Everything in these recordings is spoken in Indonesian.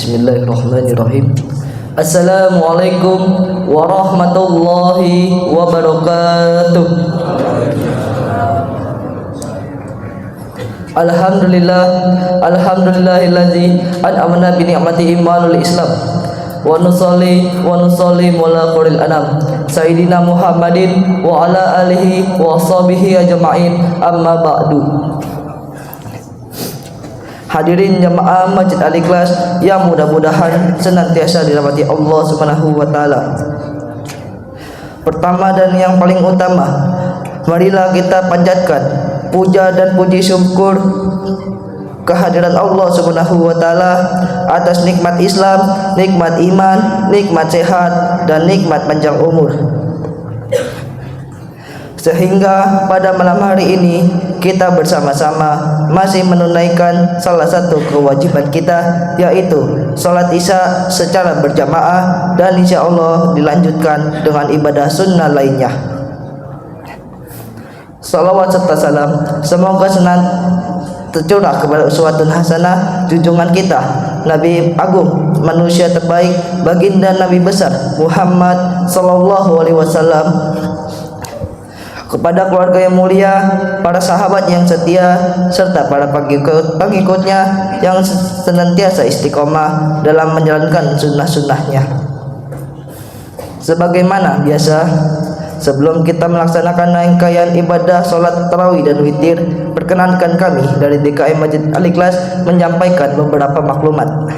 Bismillahirrahmanirrahim. Assalamualaikum warahmatullahi wabarakatuh. Alhamdulillahilladzi an'amana bi ni'mati imanul Islam wa nusalli ala khairil anam sayyidina Muhammadin wa ala alihi wa sahbihi ajma'in, amma ba'du. Hadirin jamaah Masjid Al-Ikhlas yang mudah-mudahan senantiasa dirahmati Allah Subhanahu wa taala. Pertama dan yang paling utama, marilah kita panjatkan puja dan puji syukur kehadiran Allah Subhanahu wa taala atas nikmat Islam, nikmat iman, nikmat sehat dan nikmat panjang umur. Sehingga pada malam hari ini kita bersama-sama masih menunaikan salah satu kewajiban kita, yaitu sholat isya secara berjamaah, dan insya Allah dilanjutkan dengan ibadah sunnah lainnya. Salawat serta salam semoga senang tercurah kepada uswatun hasanah junjungan kita Nabi Agung, manusia terbaik, baginda Nabi besar Muhammad sallallahu alaihi wasallam, kepada keluarga yang mulia, para sahabat yang setia, serta para pengikutnya yang senantiasa istiqomah dalam menjalankan sunnah-sunnahnya. Sebagaimana biasa, sebelum kita melaksanakan rangkaian ibadah sholat tarawih dan witir, perkenankan kami dari DKM Masjid Al-Ikhlas menyampaikan beberapa maklumat.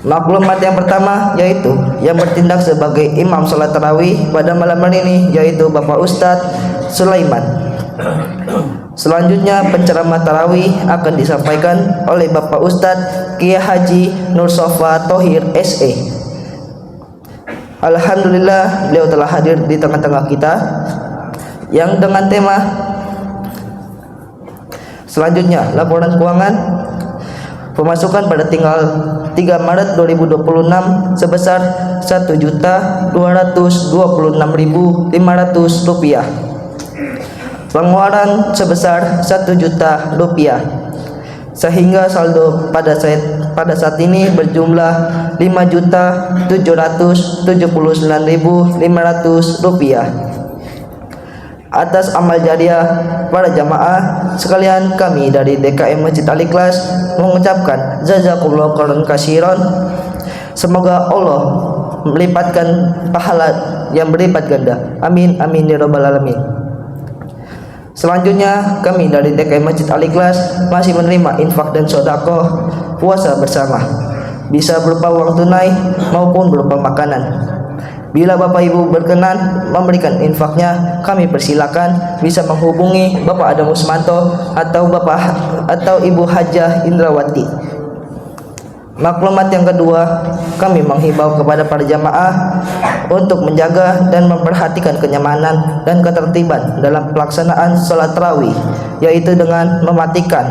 Maklumat yang pertama yaitu yang bertindak sebagai imam sholat tarawih pada malam hari ini yaitu Bapak Ustadz Sulaiman. Selanjutnya penceramah tarawih akan disampaikan oleh Bapak Ustadz Kiai Haji Nur Sofa Thohir SE. Alhamdulillah beliau telah hadir di tengah-tengah kita yang dengan tema selanjutnya laporan keuangan pemasukan pada tanggal 3 Maret 2026 sebesar Rp1.226.500, pengeluaran sebesar Rp1.000.000, sehingga saldo pada saat ini berjumlah Rp5.779.500. Atas amal jariah para jamaah sekalian, kami dari DKM Masjid Al-Ikhlas mengucapkan jazakumullahu khairan katsiran. Semoga Allah melipatkan pahala yang berlipat ganda. Amin amin ya rabbal alamin. Selanjutnya kami dari DKM Masjid Al-Ikhlas masih menerima infak dan sedekah puasa bersama, bisa berupa uang tunai maupun berupa makanan. Bila Bapak Ibu berkenan memberikan infaknya, kami persilakan bisa menghubungi Bapak Adam Usmanto atau Ibu Hajah Indrawati. Maklumat yang kedua, kami menghimbau kepada para jamaah untuk menjaga dan memperhatikan kenyamanan dan ketertiban dalam pelaksanaan sholat tarawih, yaitu dengan mematikan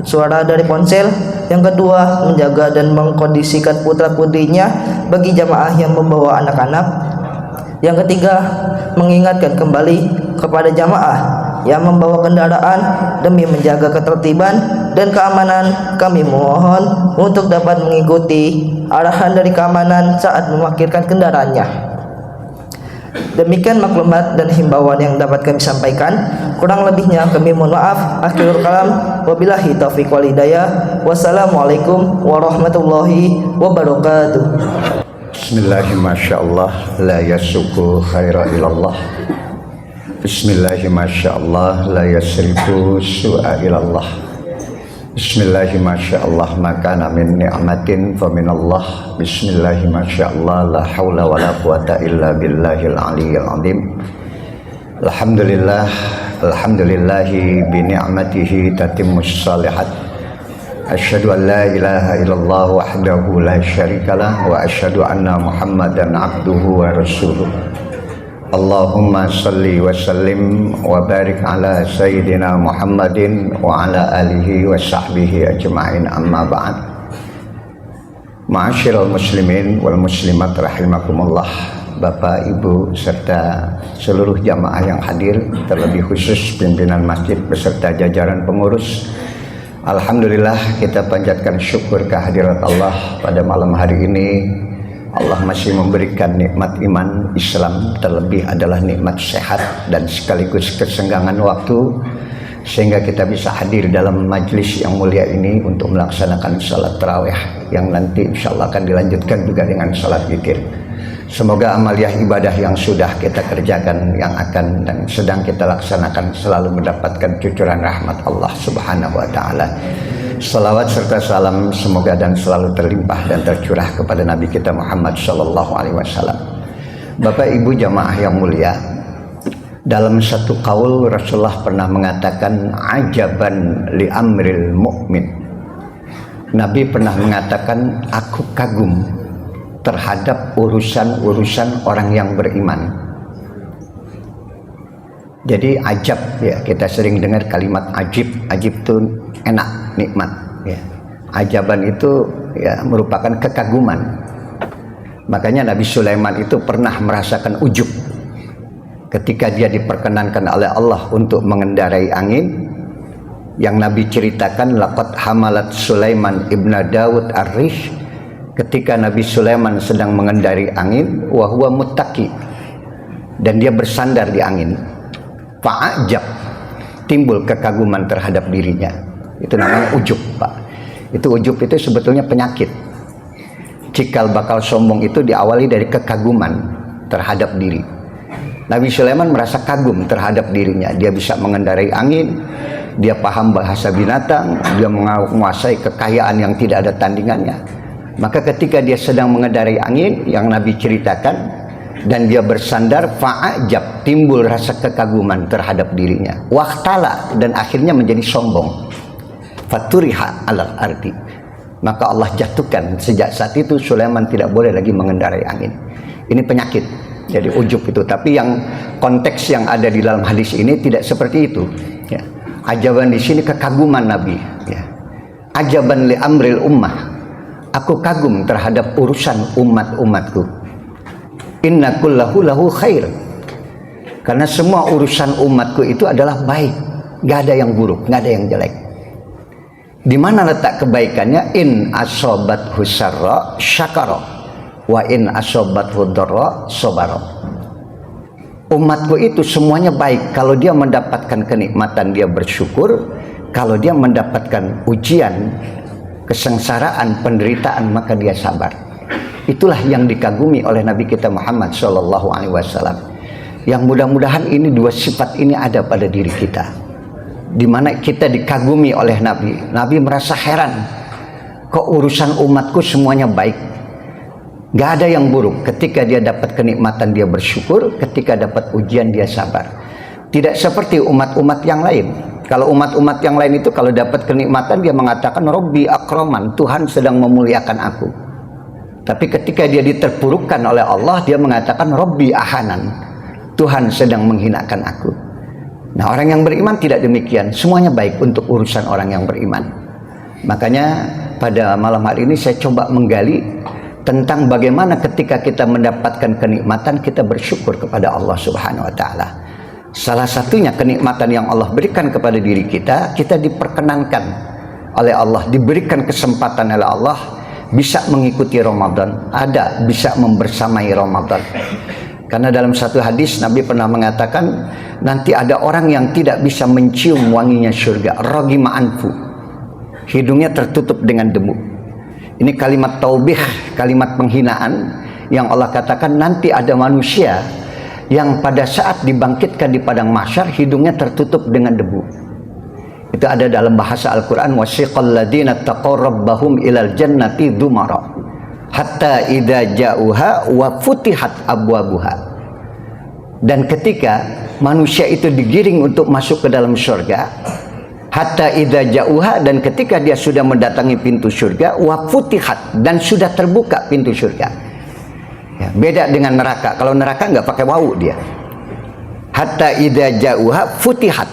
suara dari ponsel. Yang kedua, menjaga dan mengkondisikan putra-putrinya bagi jamaah yang membawa anak-anak. Yang ketiga, mengingatkan kembali kepada jamaah yang membawa kendaraan demi menjaga ketertiban dan keamanan. Kami mohon untuk dapat mengikuti arahan dari keamanan saat memarkirkan kendaraannya. Demikian maklumat dan himbauan yang dapat kami sampaikan. Kurang lebihnya kami mohon maaf. Akhirul kalam, wabillahi taufiq wal hidayah. Wassalamualaikum warahmatullahi wabarakatuh. Bismillahirrahmanirrahim. La yasuku khaira ilallah. Bismillahirrahmanirrahim. La yasrifu su'a ilallah. Bismillahirrahmanirrahim. Makana min ni'matin fa minallah. Bismillahirrahmanirrahim. La hawla wa la quwata illa billahil aliyyil azim. Alhamdulillahi bi ni'matihi tatimmus shalihat. Asyhadu an la ilaha illallah wahdahu la syarikalah wa asyhadu anna Muhammadan abduhu wa rasuluh. Allahumma salli wa sallim wa barik ala sayyidina Muhammadin wa ala alihi wa sahbihi ajma'in, amma ba'd. Ma'asyiral muslimin wal muslimat rahimakumullah. Bapak, Ibu, serta seluruh jamaah yang hadir, terlebih khusus pimpinan masjid beserta jajaran pengurus, Alhamdulillah, kita panjatkan syukur kehadirat Allah pada malam hari ini. Allah masih memberikan nikmat iman Islam, terlebih adalah nikmat sehat dan sekaligus kesenggangan waktu, sehingga kita bisa hadir dalam majlis yang mulia ini untuk melaksanakan salat tarawih yang nanti insyaallah akan dilanjutkan juga dengan salat witir. Semoga amaliah ibadah yang sudah kita kerjakan, yang akan dan sedang kita laksanakan selalu mendapatkan cucuran rahmat Allah Subhanahu wa taala. Salawat serta salam semoga dan selalu terlimpah dan tercurah kepada Nabi kita Muhammad sallallahu alaihi wasallam. Bapak Ibu jamaah yang mulia, dalam satu qaul Rasulullah pernah mengatakan ajaban li amril mu'min. Nabi pernah mengatakan, aku kagum terhadap urusan-urusan orang yang beriman. Jadi ajab ya, kita sering dengar kalimat ajib. Ajib itu enak, nikmat ya. Ajaban itu ya merupakan kekaguman. Makanya Nabi Sulaiman itu pernah merasakan ujub ketika dia diperkenankan oleh Allah untuk mengendarai angin. Yang Nabi ceritakan, laqad hamalat Sulaiman ibna Daud ar-rih, ketika Nabi Sulaiman sedang mengendari angin, wa huwa muttaqi, dan dia bersandar di angin. Fa'ajab, timbul kekaguman terhadap dirinya. Itu namanya ujub, Pak. Itu ujub itu sebetulnya penyakit. Cikal bakal sombong itu diawali dari kekaguman terhadap diri. Nabi Sulaiman merasa kagum terhadap dirinya. Dia bisa mengendarai angin, dia paham bahasa binatang, dia menguasai kekayaan yang tidak ada tandingannya. Maka ketika dia sedang mengendarai angin yang Nabi ceritakan, dan dia bersandar, fa'ajab, timbul rasa kekaguman terhadap dirinya. Waktala, dan akhirnya menjadi sombong. Faturiha alal ardi, maka Allah jatuhkan. Sejak saat itu Sulaiman tidak boleh lagi mengendarai angin. Ini penyakit, jadi ujub itu. Tapi yang konteks yang ada di dalam hadis ini tidak seperti itu ya. Ajaban di sini kekaguman Nabi ya. Ajaban li amril ummah, aku kagum terhadap urusan umat-umatku. Inna kullahu lahu khair, karena semua urusan umatku itu adalah baik, gak ada yang buruk, gak ada yang jelek. Di mana letak kebaikannya? In asobathu syarra syakara, wa in asobathu dharra sabara. Umatku itu semuanya baik. Kalau dia mendapatkan kenikmatan, dia bersyukur. Kalau dia mendapatkan ujian, kesengsaraan, penderitaan, maka dia sabar. Itulah yang dikagumi oleh Nabi kita Muhammad sallallahu alaihi wasallam. Yang mudah-mudahan ini dua sifat ini ada pada diri kita, di mana kita dikagumi oleh Nabi. Nabi merasa heran, kok urusan umatku semuanya baik, gak ada yang buruk. Ketika dia dapat kenikmatan dia bersyukur, ketika dapat ujian dia sabar. Tidak seperti umat-umat yang lain. Kalau umat-umat yang lain itu kalau dapat kenikmatan dia mengatakan Robbi akraman, Tuhan sedang memuliakan aku. Tapi ketika dia diterpurukkan oleh Allah, dia mengatakan Robbi ahanan, Tuhan sedang menghinakan aku. Nah, orang yang beriman tidak demikian. Semuanya baik untuk urusan orang yang beriman. Makanya pada malam hari ini saya coba menggali tentang bagaimana ketika kita mendapatkan kenikmatan kita bersyukur kepada Allah Subhanahu wa taala. Salah satunya kenikmatan yang Allah berikan kepada diri kita, kita diperkenankan oleh Allah, diberikan kesempatan oleh Allah bisa mengikuti Ramadan, ada bisa membersamai Ramadan. Karena dalam satu hadis Nabi pernah mengatakan, nanti ada orang yang tidak bisa mencium wanginya surga, ragima anfu, hidungnya tertutup dengan debu. Ini kalimat taubih, kalimat penghinaan yang Allah katakan. Nanti ada manusia yang pada saat dibangkitkan di padang mahsyar hidungnya tertutup dengan debu. Itu ada dalam bahasa Al-Quran, wasiqal ladina taqaw rabbahum ilal jannati dzumara hatta idza ja'uha wa futihat abwabuha. Dan ketika manusia itu digiring untuk masuk ke dalam surga, hatta idza ja'uha, dan ketika dia sudah mendatangi pintu surga, wa futihat, dan sudah terbuka pintu surga ya, beda dengan neraka. Kalau neraka nggak pakai wau dia. Hatta idza ja'uha futihat,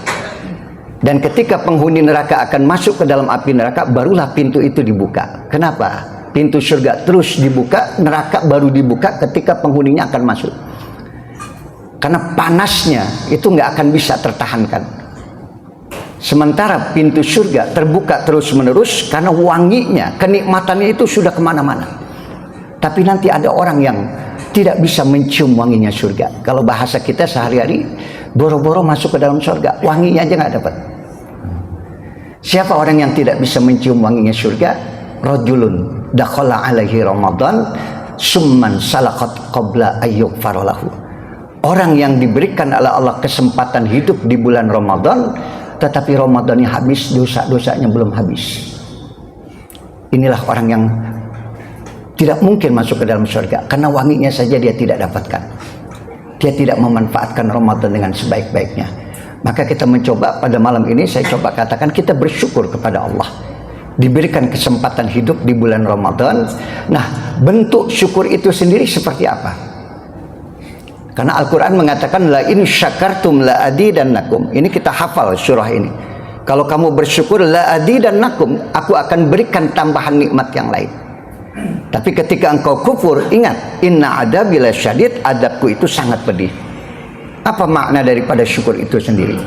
dan ketika penghuni neraka akan masuk ke dalam api neraka, barulah pintu itu dibuka. Kenapa? Pintu surga terus dibuka, neraka baru dibuka ketika penghuninya akan masuk. Karena panasnya itu nggak akan bisa tertahankan. Sementara pintu surga terbuka terus menerus karena wanginya, kenikmatannya itu sudah kemana-mana. Tapi nanti ada orang yang tidak bisa mencium wanginya surga. Kalau bahasa kita sehari-hari, boro-boro masuk ke dalam surga, wanginya aja nggak dapat. Siapa orang yang tidak bisa mencium wanginya surga? Rajulun dakhala alaihi Ramadan summan salaqat qabla ayyuk farolahu. Orang yang diberikan oleh Allah kesempatan hidup di bulan Ramadan, tetapi Ramadannya habis, dosa-dosanya belum habis. Inilah orang yang tidak mungkin masuk ke dalam surga karena wanginya saja dia tidak dapatkan. Dia tidak memanfaatkan Ramadan dengan sebaik-baiknya. Maka kita mencoba pada malam ini, saya coba katakan kita bersyukur kepada Allah. Diberikan kesempatan hidup di bulan Ramadan. Nah, bentuk syukur itu sendiri seperti apa? Karena Al-Quran mengatakan la in syakartum la azidannakum. Ini kita hafal surah ini. Kalau kamu bersyukur la azidannakum, aku akan berikan tambahan nikmat yang lain. Tapi ketika engkau kufur, ingat, inna adabi lasyadid, adabku itu sangat pedih. Apa makna daripada syukur itu sendiri?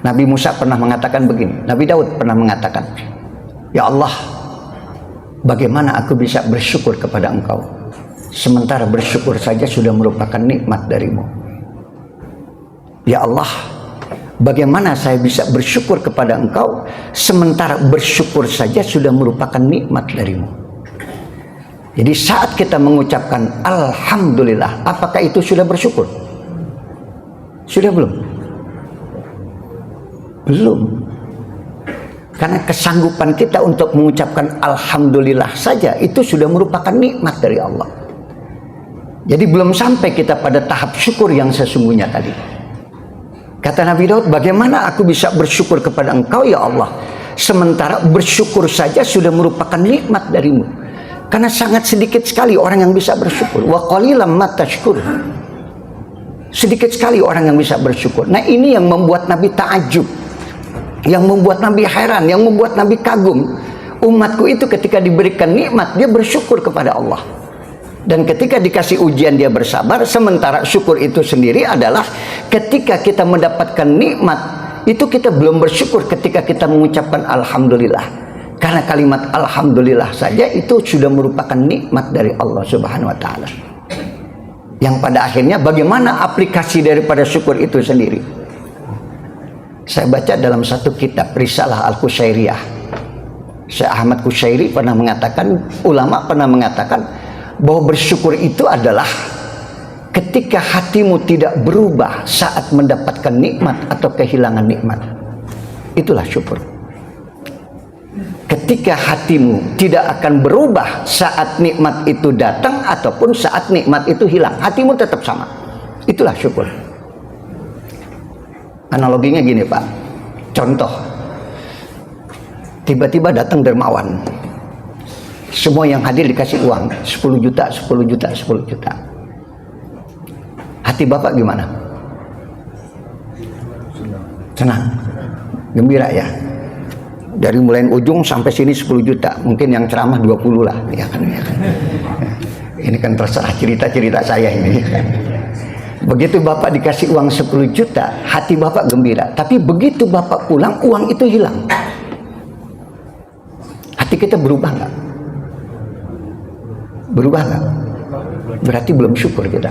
Nabi Musa pernah mengatakan begini, Nabi Daud pernah mengatakan, ya Allah, bagaimana aku bisa bersyukur kepada engkau? Sementara bersyukur saja sudah merupakan nikmat darimu. Ya Allah, bagaimana saya bisa bersyukur kepada engkau, sementara bersyukur saja sudah merupakan nikmat darimu. Jadi saat kita mengucapkan Alhamdulillah, apakah itu sudah bersyukur? Sudah belum? Belum. Karena kesanggupan kita untuk mengucapkan Alhamdulillah saja, itu sudah merupakan nikmat dari Allah. Jadi belum sampai kita pada tahap syukur yang sesungguhnya tadi. Kata Nabi Daud, bagaimana aku bisa bersyukur kepada engkau ya Allah, sementara bersyukur saja sudah merupakan nikmat darimu. Karena sangat sedikit sekali orang yang bisa bersyukur. Wa qalilan ma tashkur. Sedikit sekali orang yang bisa bersyukur. Nah, ini yang membuat Nabi ta'ajub, yang membuat Nabi heran, yang membuat Nabi kagum. Umatku itu ketika diberikan nikmat, dia bersyukur kepada Allah. Dan ketika dikasih ujian dia bersabar. Sementara syukur itu sendiri adalah ketika kita mendapatkan nikmat, itu kita belum bersyukur ketika kita mengucapkan Alhamdulillah. Karena kalimat Alhamdulillah saja itu sudah merupakan nikmat dari Allah Subhanahu wa ta'ala. Yang pada akhirnya bagaimana aplikasi daripada syukur itu sendiri? Saya baca dalam satu kitab Risalah Al-Qusyairiyah, Syekh Ahmad Qusyairi pernah mengatakan, ulama pernah mengatakan bahwa bersyukur itu adalah ketika hatimu tidak berubah saat mendapatkan nikmat atau kehilangan nikmat. Itulah syukur. Ketika hatimu tidak akan berubah saat nikmat itu datang ataupun saat nikmat itu hilang, hatimu tetap sama. Itulah syukur. Analoginya gini Pak, contoh, tiba-tiba datang dermawan, semua yang hadir dikasih uang 10 juta, 10 juta, 10 juta. Hati Bapak gimana? Senang, gembira ya. Dari mulai ujung sampai sini 10 juta, mungkin yang ceramah 20 lah, ya kan, ya kan. Ini kan terserah cerita-cerita saya ini. Begitu Bapak dikasih uang 10 juta, hati Bapak gembira. Tapi begitu Bapak pulang, uang itu hilang. Hati kita berubah nggak? Berubah nggak? Berarti belum syukur kita.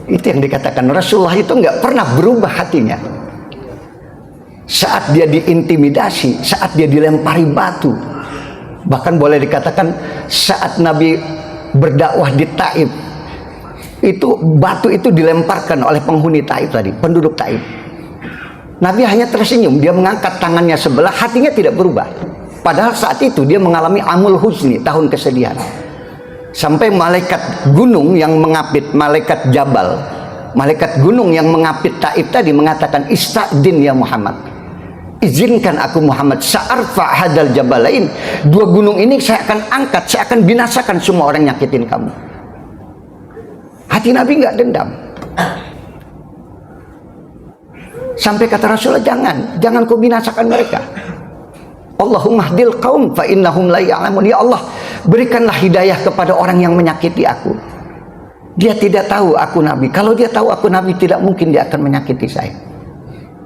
Itu yang dikatakan Rasulullah itu nggak pernah berubah hatinya. Saat dia diintimidasi, saat dia dilempari batu, bahkan boleh dikatakan saat Nabi berdakwah di Taif, itu batu itu dilemparkan oleh penghuni Taif tadi, penduduk Taif. Nabi hanya tersenyum, dia mengangkat tangannya sebelah, hatinya tidak berubah. Padahal saat itu dia mengalami amul husni, tahun kesedihan. Sampai malaikat gunung yang mengapit, malaikat Jabal, malaikat gunung yang mengapit Taif tadi mengatakan, "Istadin ya Muhammad." Izinkan aku Muhammad, sa'arfa hadal jabalain. Dua gunung ini saya akan angkat, saya akan binasakan semua orang nyakitin kamu. Hati Nabi nggak dendam. Sampai kata Rasulullah, jangan kau binasakan mereka. Allahumma hdil qaum fa innahum la ya'lamun. Ya Allah, berikanlah hidayah kepada orang yang menyakiti aku. Dia tidak tahu aku Nabi. Kalau dia tahu aku Nabi, tidak mungkin dia akan menyakiti saya.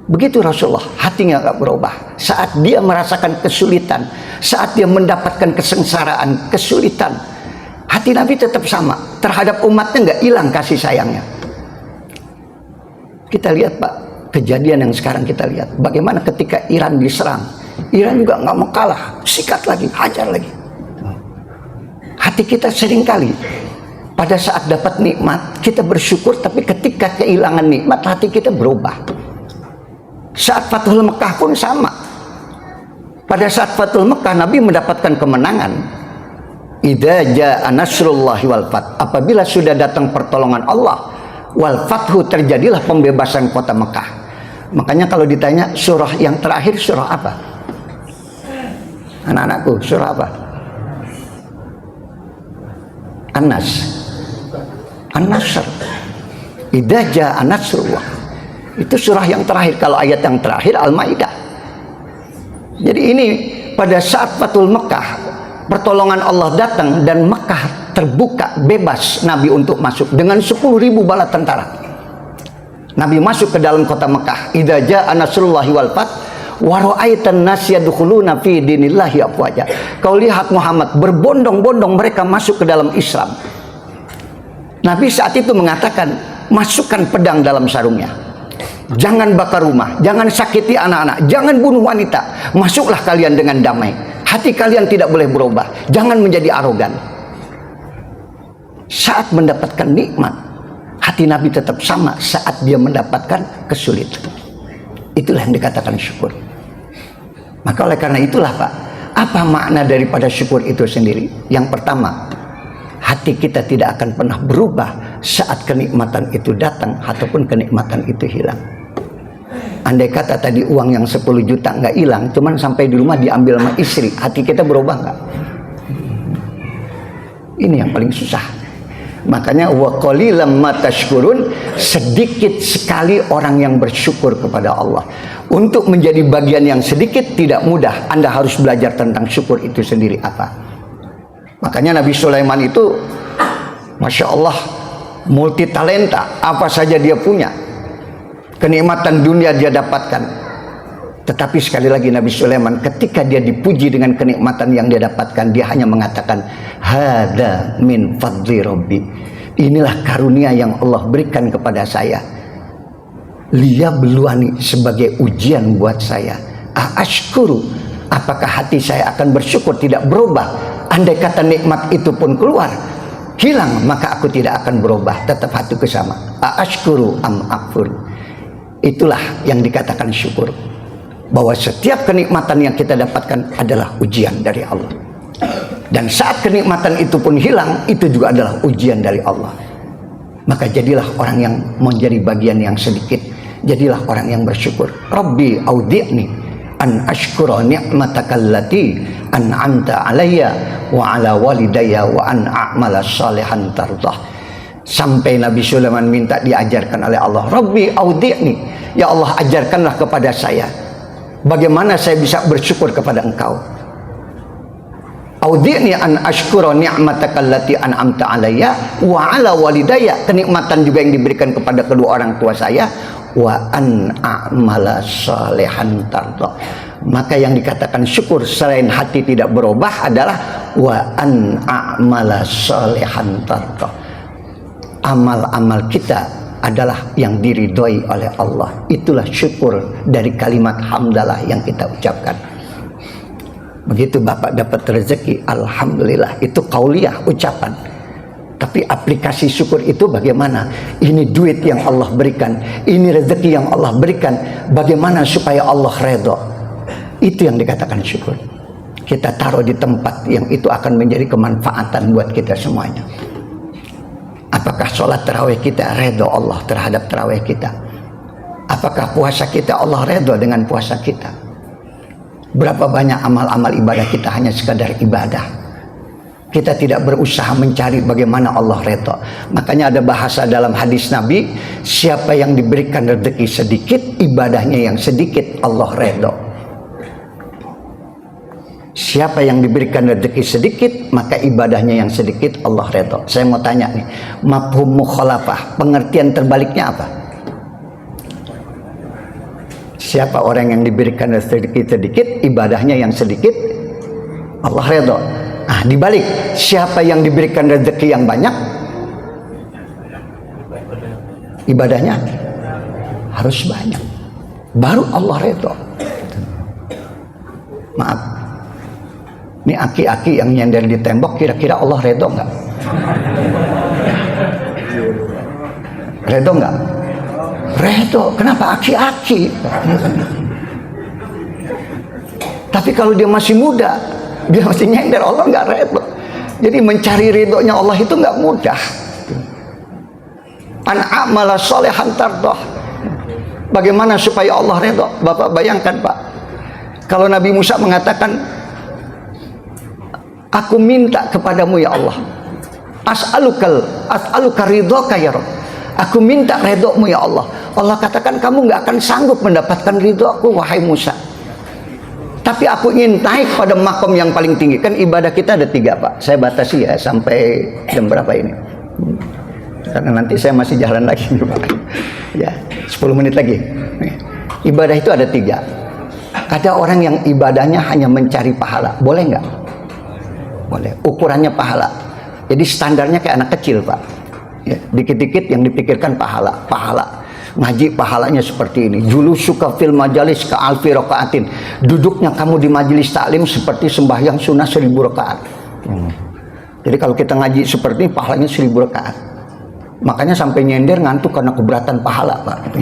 Begitu Rasulullah, hatinya nggak berubah. Saat dia merasakan kesulitan, saat dia mendapatkan kesengsaraan, kesulitan, hati Nabi tetap sama. Terhadap umatnya nggak hilang kasih sayangnya. Kita lihat Pak, kejadian yang sekarang kita lihat. Bagaimana ketika Iran diserang, Iran juga nggak mau kalah, sikat lagi, hajar lagi. Hati kita seringkali pada saat dapat nikmat kita bersyukur, tapi ketika kehilangan nikmat hati kita berubah. Saat Fathul Mekah pun sama. Pada saat Fathul Mekah Nabi mendapatkan kemenangan. Idza jaa nasrullahi wal fath. Apabila sudah datang pertolongan Allah, wal fathu, terjadilah pembebasan kota Mekah. Makanya kalau ditanya surah yang terakhir surah apa? Anak-anakku, surah apa? An-Nas. An-Nasr. Idza jaa nasrullah. Itu surah yang terakhir. Kalau ayat yang terakhir Al-Maidah. Jadi ini pada saat Fathul Mekah, pertolongan Allah datang dan Mekah terbuka bebas Nabi untuk masuk dengan 10.000 bala tentara. Nabi masuk ke dalam kota Mekah. Idza jaa nasrullahi wal fath wa ra'aitan nas yadkhuluna fi dinillahi afwaja. Kau lihat Muhammad, berbondong-bondong mereka masuk ke dalam Islam. Nabi saat itu mengatakan, masukkan pedang dalam sarungnya. Jangan bakar rumah, jangan sakiti anak-anak, jangan bunuh wanita. Masuklah kalian dengan damai. Hati kalian tidak boleh berubah. Jangan menjadi arogan. Saat mendapatkan nikmat, hati Nabi tetap sama saat dia mendapatkan kesulitan. Itulah yang dikatakan syukur. Maka oleh karena itulah Pak, apa makna daripada syukur itu sendiri? Yang pertama, hati kita tidak akan pernah berubah saat kenikmatan itu datang ataupun kenikmatan itu hilang. Andai kata tadi uang yang 10 juta nggak hilang, cuman sampai di rumah diambil sama istri, hati kita berubah nggak? Ini yang paling susah. Makanya wa qalilam ma tashkurun, sedikit sekali orang yang bersyukur kepada Allah. Untuk menjadi bagian yang sedikit tidak mudah. Anda harus belajar tentang syukur itu sendiri apa. Makanya Nabi Sulaiman itu Masya Allah multi talenta, apa saja dia punya, kenikmatan dunia dia dapatkan. Tetapi sekali lagi Nabi Sulaiman ketika dia dipuji dengan kenikmatan yang dia dapatkan, dia hanya mengatakan hada min fadli rabbi, inilah karunia yang Allah berikan kepada saya, liyabluwani, sebagai ujian buat saya. Ashkuru, apakah hati saya akan bersyukur tidak berubah? Andai kata nikmat itu pun keluar, hilang, maka aku tidak akan berubah, tetap hatiku sama. Ashkuru am akfur. Itulah yang dikatakan syukur, bahwa setiap kenikmatan yang kita dapatkan adalah ujian dari Allah. Dan saat kenikmatan itu pun hilang, itu juga adalah ujian dari Allah. Maka jadilah orang yang menjadi bagian yang sedikit, jadilah orang yang bersyukur. Rabbi audi'ni an ashkura ni'mataka allati an'amta alayya wa ala walidayya wa an a'mala salihan tardah. Sampai Nabi Sulaiman minta diajarkan oleh Allah, Rabbi audi'ni, ya Allah ajarkanlah kepada saya bagaimana saya bisa bersyukur kepada Engkau. Audi'ni an ashkura ni'mataka allati an'amta alayya wa ala walidayya, kenikmatan juga yang diberikan kepada kedua orang tua saya, wa an a'mala salihan tardah. Maka yang dikatakan syukur selain hati tidak berubah adalah wa an a'mala salihan tardah. Amal-amal kita adalah yang diridhoi oleh Allah. Itulah syukur dari kalimat hamdalah yang kita ucapkan. Begitu Bapak dapat rezeki, alhamdulillah, itu qauliyah, ucapan. Tapi aplikasi syukur itu bagaimana? Ini duit yang Allah berikan, ini rezeki yang Allah berikan, bagaimana supaya Allah redha? Itu yang dikatakan syukur. Kita taruh di tempat yang itu akan menjadi kemanfaatan buat kita semuanya. Apakah sholat tarawih kita redha Allah terhadap tarawih kita? Apakah puasa kita Allah redha dengan puasa kita? Berapa banyak amal-amal ibadah kita hanya sekadar ibadah. Kita tidak berusaha mencari bagaimana Allah redha. Makanya ada bahasa dalam hadis Nabi, siapa yang diberikan rezeki sedikit, ibadahnya yang sedikit, Allah redha. Siapa yang diberikan rezeki sedikit, maka ibadahnya yang sedikit, Allah redha. Saya mau tanya nih, mafhum mukhalafah, pengertian terbaliknya apa? Siapa orang yang diberikan sedikit-sedikit, ibadahnya yang sedikit, Allah redho. Nah, dibalik, siapa yang diberikan rezeki yang banyak, ibadahnya harus banyak, baru Allah redho. Maaf, ini aki-aki yang nyender di tembok, kira-kira Allah redho nggak? Redho nggak? Redho. Kenapa aki-aki? Tapi kalau dia masih muda, dia masih nyender, Allah nggak redho. Jadi mencari ridhonya Allah itu nggak mudah. An amala solehan tardoh. Bagaimana supaya Allah redho? Bapak bayangkan Pak, kalau Nabi Musa mengatakan, aku minta kepadamu ya Allah, as'aluka ridhoka ya Rabb, aku minta ridhomu ya Allah. Allah katakan, kamu nggak akan sanggup mendapatkan ridhoku wahai Musa, tapi aku ingin naik pada makom yang paling tinggi. Kan ibadah kita ada 3 Pak, saya batasi ya sampai jam berapa ini, karena nanti saya masih jalan lagi nih Pak. Ya 10 menit lagi. Ibadah itu ada 3. Ada orang yang ibadahnya hanya mencari pahala, boleh nggak? Boleh. Ukurannya pahala. Jadi standarnya kayak anak kecil Pak. Ya, dikit-dikit yang dipikirkan pahala. Ngaji pahalanya seperti ini. Julusuka fil majalis ka alfi rakaatin. Duduknya kamu di majelis taklim seperti sembahyang sunnah 1000 rakaat. Jadi kalau kita ngaji seperti ini, pahalanya 1000 rakaat. Makanya sampai nyender ngantuk karena keberatan pahala Pak.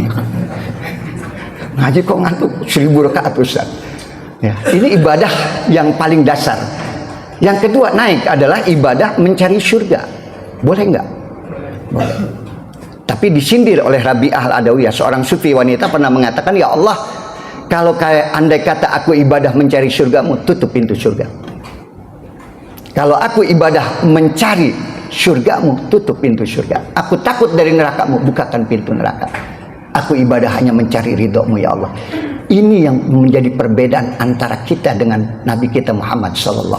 Ngaji kok ngantuk 1000 rakaat Ustaz. Ya, ini ibadah yang paling dasar. Yang kedua naik adalah ibadah mencari surga. Boleh nggak? Boleh. Tapi disindir oleh Rabi'ah Al-Adawiyah, seorang sufi wanita pernah mengatakan, ya Allah, kalau kayak andai kata aku ibadah mencari surgamu, tutup pintu surga. Kalau aku ibadah mencari surgamu, tutup pintu surga. Aku takut dari nerakamu, bukakan pintu neraka. Aku ibadah hanya mencari ridhomu ya Allah. Ini yang menjadi perbedaan antara kita dengan Nabi kita Muhammad SAW.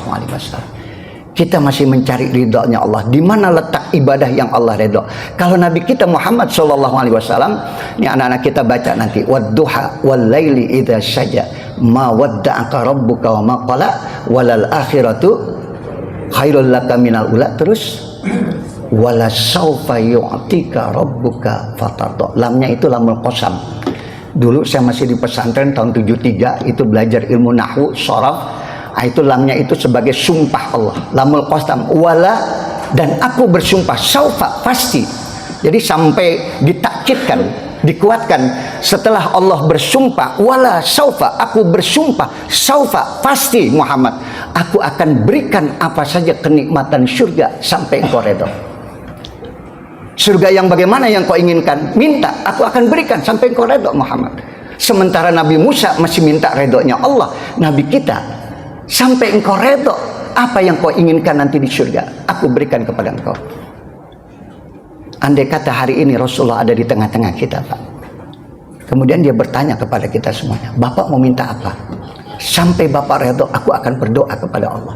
Kita masih mencari ridhonya Allah. Di mana letak ibadah yang Allah ridho? Kalau Nabi kita Muhammad SAW, ini anak-anak kita baca nanti. Wadduha wal laili idza saja ma wadda'aka rabbuka wa ma qala walal akhiratu khairul laka minal ula. Terus wala saufa yu'tika rabbuka fatardo. Lamnya itu lamul qasam. Dulu saya masih di pesantren tahun 73, itu belajar ilmu nahwu, sharaf. Itu lamnya itu sebagai sumpah Allah. Lamul qasam. Wala, dan aku bersumpah, saufa pasti. Jadi sampai ditakkidkan, dikuatkan setelah Allah bersumpah, wala saufa, aku bersumpah, saufa pasti Muhammad, aku akan berikan apa saja kenikmatan surga sampai engkau redha. Surga yang bagaimana yang kau inginkan? Minta, aku akan berikan sampai engkau redha Muhammad. Sementara Nabi Musa masih minta redhonya Allah. Nabi kita, sampai engkau redha, apa yang kau inginkan nanti di surga, aku berikan kepada engkau. Andai kata hari ini Rasulullah ada di tengah-tengah kita Pak, kemudian dia bertanya kepada kita semuanya, Bapak mau minta apa? Sampai Bapak redha, aku akan berdoa kepada Allah.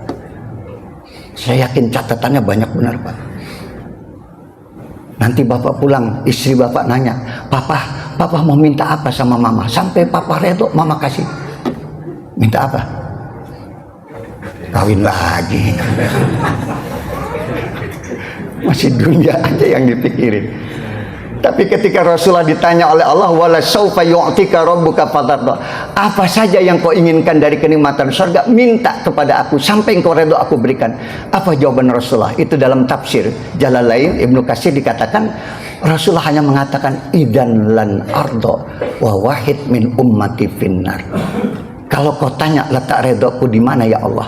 Saya yakin catatannya banyak benar Pak. Nanti Bapak pulang, istri Bapak nanya, Papa mau minta apa sama Mama? Sampai Papa redha, Mama kasih. Minta apa? Kawin lagi. Masih dunia aja yang dipikirin. Tapi ketika Rasulullah ditanya oleh Allah, wala saufa yu'tika rabbuka fatarda, apa saja yang kau inginkan dari kenikmatan surga, minta kepada aku sampai engkau redha aku berikan. Apa jawaban Rasulullah? Itu dalam tafsir Jalalain Ibnu Katsir dikatakan, Rasulullah hanya mengatakan, idan lan ardo wa wahid min ummati finnar. Kalau kau tanya letak redhaku di mana ya Allah,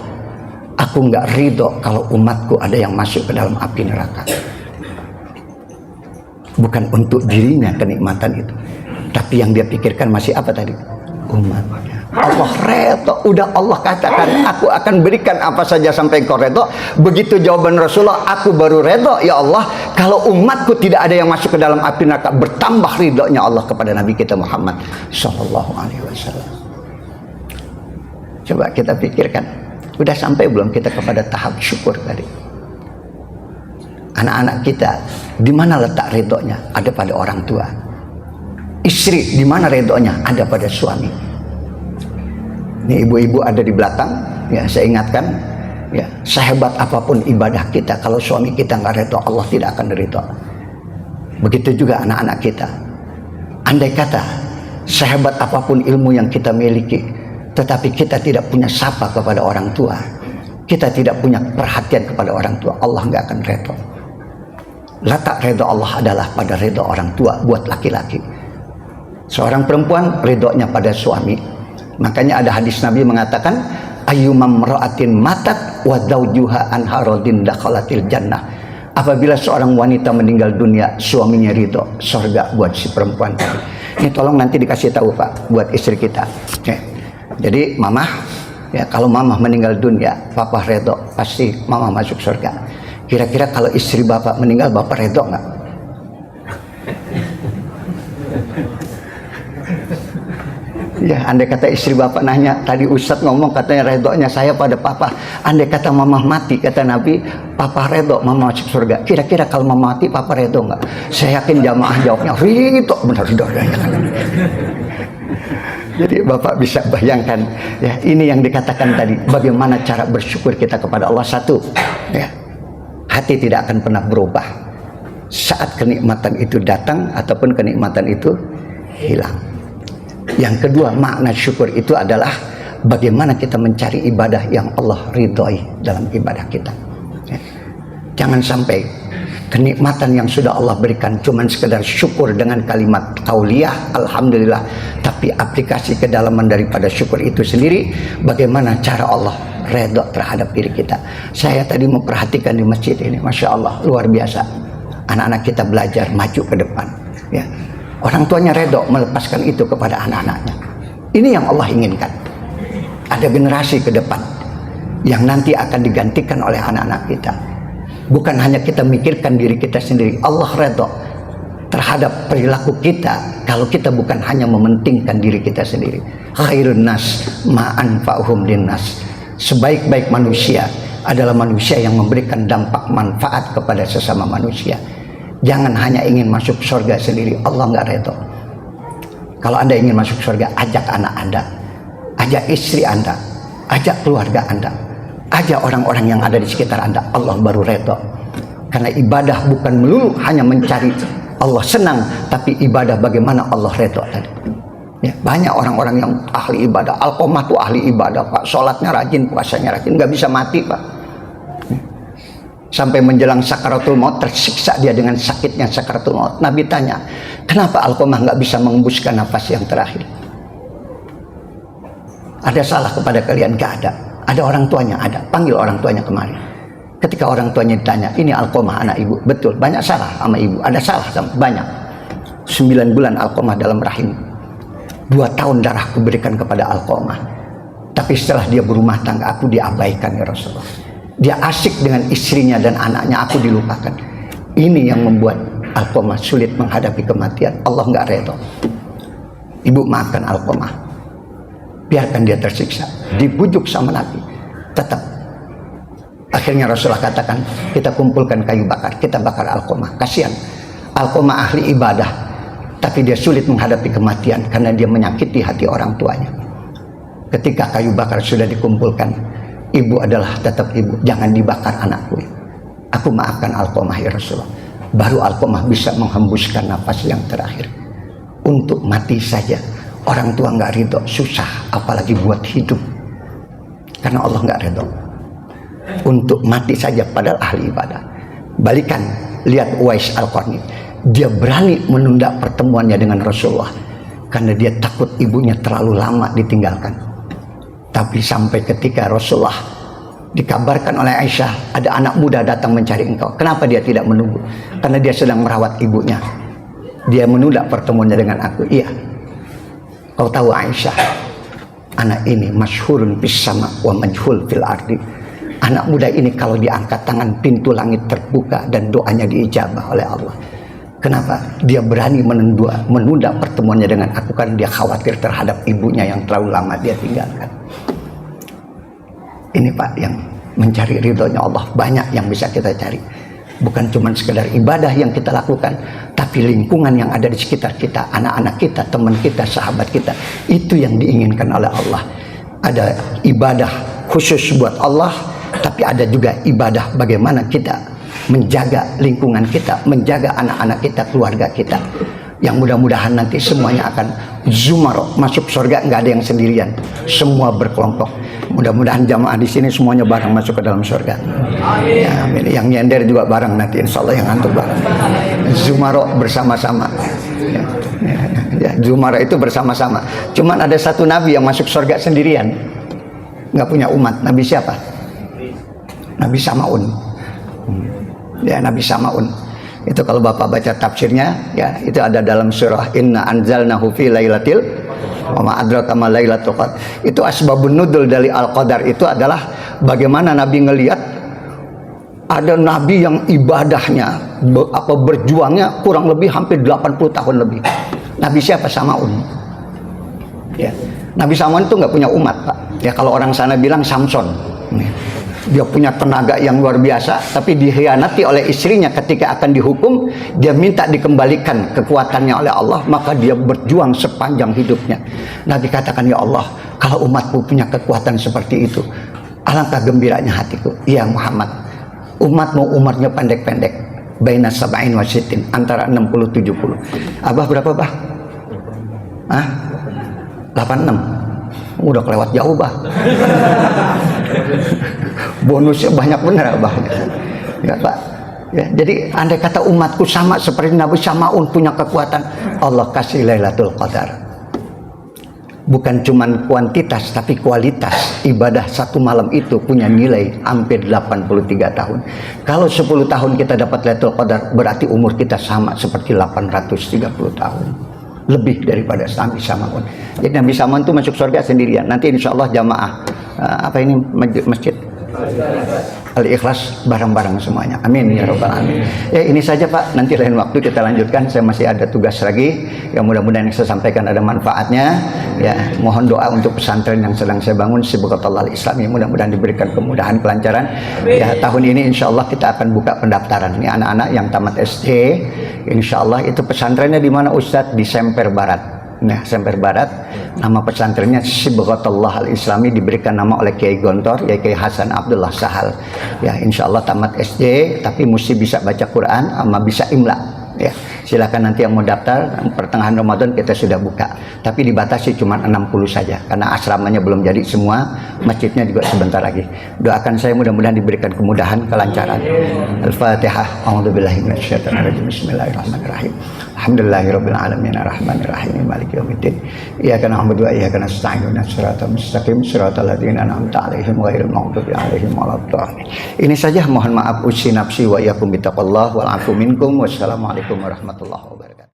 aku nggak ridho kalau umatku ada yang masuk ke dalam api neraka. Bukan untuk dirinya kenikmatan itu, tapi yang dia pikirkan masih apa tadi? Umatnya. Allah redha, udah Allah katakan aku akan berikan apa saja sampai engkau redha. Begitu jawaban Rasulullah, aku baru redha ya Allah kalau umatku tidak ada yang masuk ke dalam api neraka. Bertambah ridhonya Allah kepada Nabi kita Muhammad Sallallahu Alaihi Wasallam. Coba kita pikirkan, udah sampai belum kita kepada tahap syukur tadi? Anak-anak kita, di mana letak ridhonya? Ada pada orang tua. Istri di mana ridhonya? Ada pada suami. Ini ibu-ibu ada di belakang, ya saya ingatkan, ya sehebat apapun ibadah kita, kalau suami kita nggak ridho, Allah tidak akan ridho. Begitu juga anak-anak kita. Andai kata sehebat apapun ilmu yang kita miliki, tetapi kita tidak punya sapa kepada orang tua, kita tidak punya perhatian kepada orang tua, Allah nggak akan ridho. Letak ridho Allah adalah pada ridho orang tua buat laki-laki. Seorang perempuan ridhonya pada suami. Makanya ada hadis Nabi mengatakan, ayyumam ra'atin matat wa zawjuha anha radin dakhalatil jannah. Apabila seorang wanita meninggal dunia, suaminya ridho, surga buat si perempuan tadi. Ini tolong nanti dikasih tahu Pak buat istri kita. Oke. Jadi mamah, ya kalau mamah meninggal dunia, papa ridho, pasti mamah masuk surga. Kira-kira kalau istri bapak meninggal, bapak ridho nggak? Ya, andai kata istri bapak nanya, tadi Ustadz ngomong katanya ridhonya saya pada papa. Andai kata mamah mati, kata Nabi, papa ridho, mama masuk surga. Kira-kira kalau mama mati, papa ridho nggak? Saya yakin jamaah jawabnya ridho, benar ridho. Jadi bapak bisa bayangkan, ya ini yang dikatakan tadi, bagaimana cara bersyukur kita kepada Allah. Satu, ya hati tidak akan pernah berubah saat kenikmatan itu datang ataupun kenikmatan itu hilang. Yang kedua, makna syukur itu adalah bagaimana kita mencari ibadah yang Allah ridhoi dalam ibadah kita. Jangan sampai kenikmatan yang sudah Allah berikan cuman sekedar syukur dengan kalimat qauliyah alhamdulillah, tapi aplikasi kedalaman daripada syukur itu sendiri, bagaimana cara Allah ridho terhadap diri kita. Saya tadi memperhatikan di masjid ini, Masya Allah, luar biasa. Anak-anak kita belajar maju ke depan, ya. Orang tuanya ridho melepaskan itu kepada anak-anaknya. Ini yang Allah inginkan. Ada generasi ke depan yang nanti akan digantikan oleh anak-anak kita. Bukan hanya kita mikirkan diri kita sendiri. Allah ridho terhadap perilaku kita kalau kita bukan hanya mementingkan diri kita sendiri. Khairun nas ma'anfa'uhum linnas. Sebaik-baik manusia adalah manusia yang memberikan dampak manfaat kepada sesama manusia. Jangan hanya ingin masuk surga sendiri, Allah nggak ridho. Kalau Anda ingin masuk surga, ajak anak Anda, ajak istri Anda, ajak keluarga Anda, ajak orang-orang yang ada di sekitar Anda, Allah baru ridho. Karena ibadah bukan melulu hanya mencari Allah senang, tapi ibadah bagaimana Allah ridho tadi. Ya, banyak orang-orang yang ahli ibadah, Alqomah tuh ahli ibadah Pak, sholatnya rajin, puasanya rajin, nggak bisa mati Pak. Sampai menjelang sakaratul maut, tersiksa dia dengan sakitnya sakaratul maut. Nabi tanya, kenapa Alqomah nggak bisa mengembuskan nafas yang terakhir? Ada salah kepada kalian? Gak ada. Ada orang tuanya? Ada. Panggil orang tuanya kemari. Ketika orang tuanya ditanya, ini Alqomah anak ibu, betul, banyak salah sama ibu. Ada salah sama, banyak. 9 bulan Alqomah dalam rahim, 2 tahun darah kuberikan kepada Alqomah. Tapi setelah dia berumah tangga, aku diabaikan ya Rasulullah. Dia asik dengan istrinya dan anaknya, aku dilupakan. Ini yang membuat Alqomah sulit menghadapi kematian. Allah nggak ridho. Ibu maafkan Alqomah, biarkan dia tersiksa. Dibujuk sama Nabi, tetap. Akhirnya Rasulullah katakan, kita kumpulkan kayu bakar, kita bakar Alqomah. Kasihan, Alqomah ahli ibadah, tapi dia sulit menghadapi kematian karena dia menyakiti hati orang tuanya. Ketika kayu bakar sudah dikumpulkan, ibu adalah tetap ibu, jangan dibakar anakku. Aku maafkan Alqomah ya Rasulullah. Baru Alqomah bisa menghembuskan nafas yang terakhir. Untuk mati saja orang tua nggak ridho, susah, apalagi buat hidup. Karena Allah nggak ridho. Untuk mati saja padahal ahli ibadah. Balikan, lihat Uwais Al-Qarni. Dia berani menunda pertemuannya dengan Rasulullah karena dia takut ibunya terlalu lama ditinggalkan. Tapi sampai ketika Rasulullah dikabarkan oleh Aisyah, ada anak muda datang mencari engkau. Kenapa dia tidak menunggu? Karena dia sedang merawat ibunya. Dia menunda pertemuannya dengan aku. Iya. Kau tahu Aisyah, anak ini masyhurun fis sama wa majhul fil ardi. Anak muda ini kalau diangkat tangan, pintu langit terbuka dan doanya diijabah oleh Allah. Kenapa? Dia berani menunda pertemuannya dengan aku karena dia khawatir terhadap ibunya yang terlalu lama dia tinggalkan. Ini Pak yang mencari ridhonya Allah, banyak yang bisa kita cari. bukan cuma sekedar ibadah yang kita lakukan, tapi lingkungan yang ada di sekitar kita, anak-anak kita, teman kita, sahabat kita, itu yang diinginkan oleh Allah. Ada ibadah khusus buat Allah, tapi ada juga ibadah bagaimana kita menjaga lingkungan kita, menjaga anak-anak kita, keluarga kita. Yang mudah-mudahan nanti semuanya akan zumaro, masuk surga, nggak ada yang sendirian, semua berkelompok. Mudah-mudahan jamaah di sini semuanya bareng masuk ke dalam surga. Ya, amin. Yang nyender juga bareng nanti, insya Allah yang ngantuk bareng. Zumaro bersama-sama. Ya, zumaro itu bersama-sama. Cuman ada satu nabi yang masuk surga sendirian, nggak punya umat. Nabi siapa? Nabi Samaun. Ya, Nabi Samaun. Itu kalau Bapak baca tafsirnya, ya itu ada dalam surah Inna anzalnahu fi lailatil wa ma adraka ma lailatul qadar. Itu asbabun nuzul dari Al-Qadar itu adalah bagaimana Nabi ngelihat ada nabi yang ibadahnya berjuangnya kurang lebih hampir 80 tahun lebih. Nabi siapa? Samaun. Ya. Nabi Samaun itu nggak punya umat, Pak. Ya kalau orang sana bilang Samson. Dia punya tenaga yang luar biasa, tapi dikhianati oleh istrinya ketika akan dihukum. Dia minta dikembalikan kekuatannya oleh Allah, maka dia berjuang sepanjang hidupnya. Nabi katakan, ya Allah, kalau umatku punya kekuatan seperti itu, alangkah gembiranya hatiku. Ya Muhammad, umatmu umurnya pendek-pendek, baina sab'in wa sittin, antara 60-70. Abah berapa, Bah? Hah? 86. Udah kelewat jauh, Bah. Bonusnya banyak bener, Abah. Ya, Pak. Ya, jadi andai kata umatku sama seperti Nabi Samaun punya kekuatan, Allah kasih Lailatul Qadar. Bukan cuman kuantitas tapi kualitas. Ibadah satu malam itu punya nilai hampir 83 tahun. Kalau 10 tahun kita dapat Lailatul Qadar, berarti umur kita sama seperti 830 tahun. Lebih daripada Nabi Samaun. Jadi Nabi Samaun itu masuk surga sendirian. Nanti insya Allah jamaah apa ini masjid Al-Ikhlas bareng-bareng semuanya. Amin ya rabbal alamin. Ya ini saja Pak. Nanti lain waktu kita lanjutkan. Saya masih ada tugas lagi. Yang mudah-mudahan yang saya sampaikan ada manfaatnya. Ya mohon doa untuk pesantren yang sedang saya bangun. Sibghatullah al-Islami. Mudah-mudahan diberikan kemudahan kelancaran. Ya tahun ini insya Allah kita akan buka pendaftaran. Ini anak-anak yang tamat SD. Insya Allah itu pesantrennya di mana Ustadz? Di Semper Barat. Nah, Semper Barat, nama pesantrennya Sibghatullah al-Islami, diberikan nama oleh Kiai Gontor, ya Kiai Hasan Abdullah Sahal. Ya, insya Allah tamat SD, tapi mesti bisa baca Quran, sama bisa imla. Ya, silakan nanti yang mau daftar, pertengahan Ramadan kita sudah buka. Tapi dibatasi cuma 60 saja, karena asramanya belum jadi semua, masjidnya juga sebentar lagi. Doakan saya mudah-mudahan diberikan kemudahan, kelancaran. Al-Fatihah. A'udzubillahi minasyaitonirrajim. Bismillahirrahmanirrahim. Alhamdulillahirabbil alamin arrahmanir rahim maliki yaumiddin. Iyyaka na'budu wa iyyaka nasta'in ihdinas siratal mustaqim siratal ladzina an'amta 'alaihim ghairil maghdubi 'alaihim waladdallin. Ini saja, mohon maaf usi nafsi wa iyyakum bittaqwallah wal 'afu minkum. Wassalamualaikum warahmatullahi wabarakatuh.